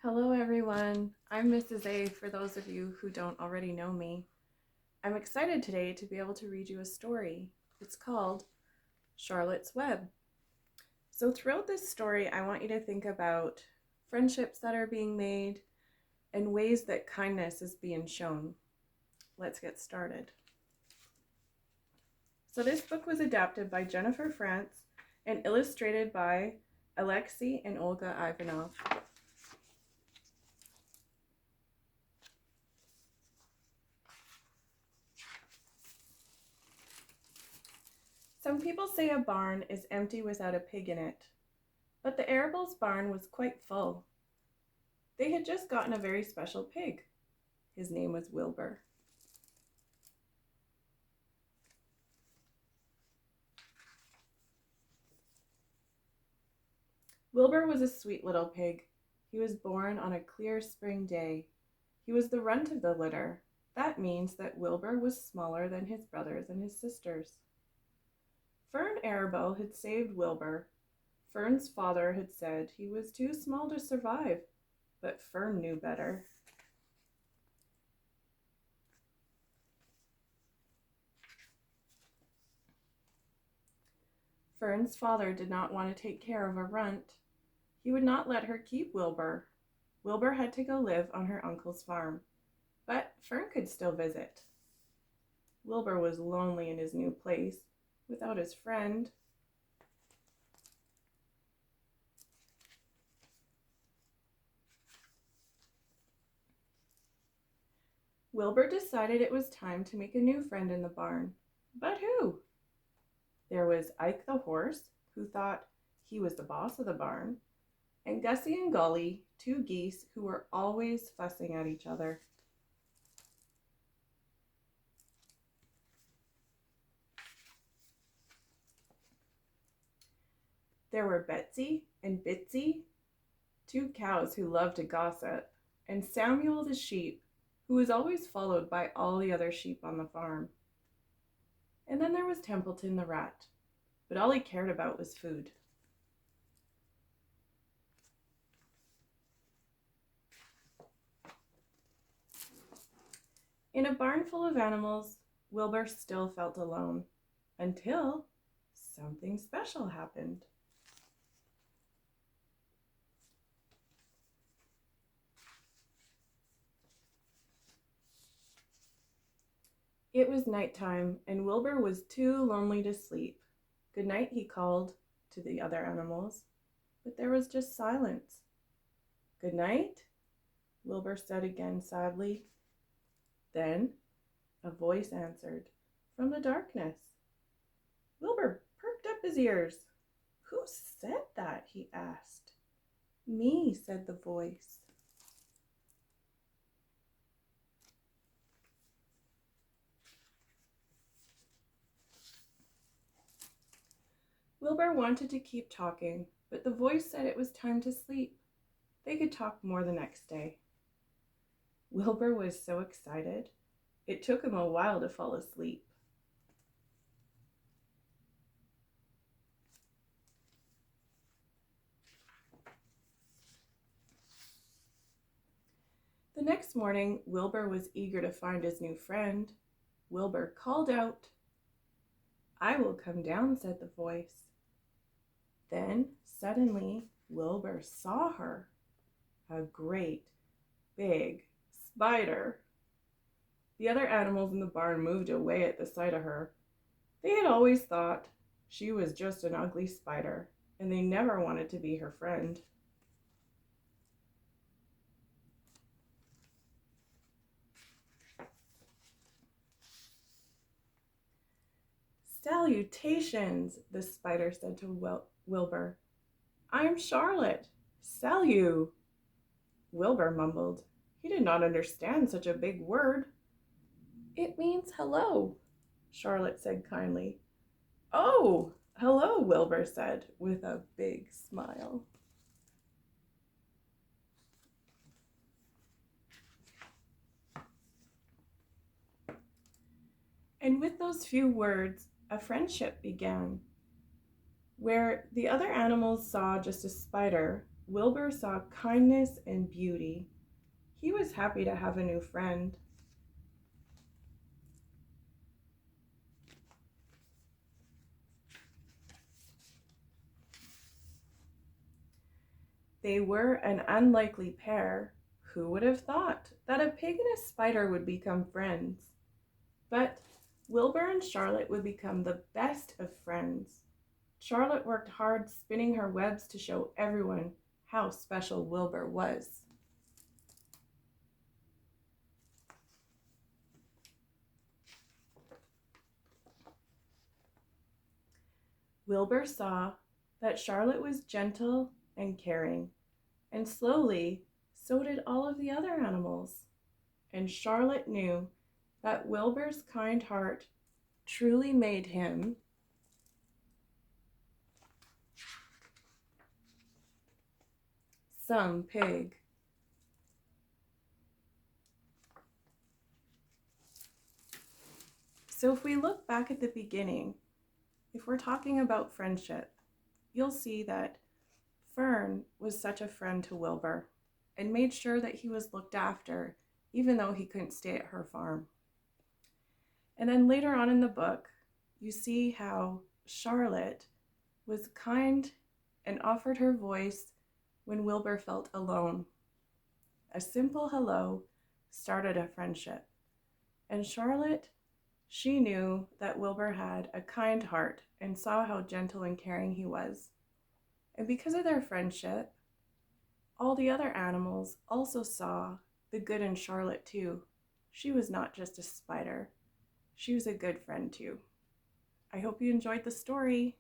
Hello, everyone. I'm Mrs. A for those of you who don't already know me. I'm excited today to be able to read you a story. It's called Charlotte's Web. So, throughout this story, I want you to think about friendships that are being made and ways that kindness is being shown. Let's get started. So, this book was adapted by Jennifer France and illustrated by Alexei and Olga Ivanov. Some people say a barn is empty without a pig in it, but the Arables' barn was quite full. They had just gotten a very special pig. His name was Wilbur. Wilbur was a sweet little pig. He was born on a clear spring day. He was the runt of the litter. That means that Wilbur was smaller than his brothers and his sisters. Fern Arable had saved Wilbur. Fern's father had said he was too small to survive, but Fern knew better. Fern's father did not want to take care of a runt. He would not let her keep Wilbur. Wilbur had to go live on her uncle's farm, but Fern could still visit. Wilbur was lonely in his new place, without his friend. Wilbur decided it was time to make a new friend in the barn. But who? There was Ike the horse, who thought he was the boss of the barn, and Gussie and Gully, two geese who were always fussing at each other. There were Betsy and Bitsy, two cows who loved to gossip, and Samuel the sheep, who was always followed by all the other sheep on the farm. And then there was Templeton the rat, but all he cared about was food. In a barn full of animals, Wilbur still felt alone, until something special happened. It was nighttime, and Wilbur was too lonely to sleep. Good night, he called to the other animals, but there was just silence. Good night, Wilbur said again sadly. Then a voice answered from the darkness. Wilbur perked up his ears. Who said that? He asked. Me, said the voice. Wilbur wanted to keep talking, but the voice said it was time to sleep. They could talk more the next day. Wilbur was so excited, it took him a while to fall asleep. The next morning, Wilbur was eager to find his new friend. Wilbur called out. I will come down, said the voice. Then, suddenly, Wilbur saw her. A great, big spider. The other animals in the barn moved away at the sight of her. They had always thought she was just an ugly spider, and they never wanted to be her friend. Salutations, the spider said to Wilbur. I am Charlotte. Salut. Wilbur mumbled. He did not understand such a big word. It means hello, Charlotte said kindly. Oh, hello, Wilbur said with a big smile. And with those few words, a friendship began. Where the other animals saw just a spider, Wilbur saw kindness and beauty. He was happy to have a new friend. They were an unlikely pair. Who would have thought that a pig and a spider would become friends? But Wilbur and Charlotte would become the best of friends. Charlotte worked hard spinning her webs to show everyone how special Wilbur was. Wilbur saw that Charlotte was gentle and caring, and slowly so did all of the other animals. And Charlotte knew that Wilbur's kind heart truly made him some pig. So if we look back at the beginning, if we're talking about friendship, you'll see that Fern was such a friend to Wilbur and made sure that he was looked after, even though he couldn't stay at her farm. And then later on in the book, you see how Charlotte was kind and offered her voice when Wilbur felt alone. A simple hello started a friendship. And Charlotte, she knew that Wilbur had a kind heart and saw how gentle and caring he was. And because of their friendship, all the other animals also saw the good in Charlotte too. She was not just a spider. She was a good friend too. I hope you enjoyed the story.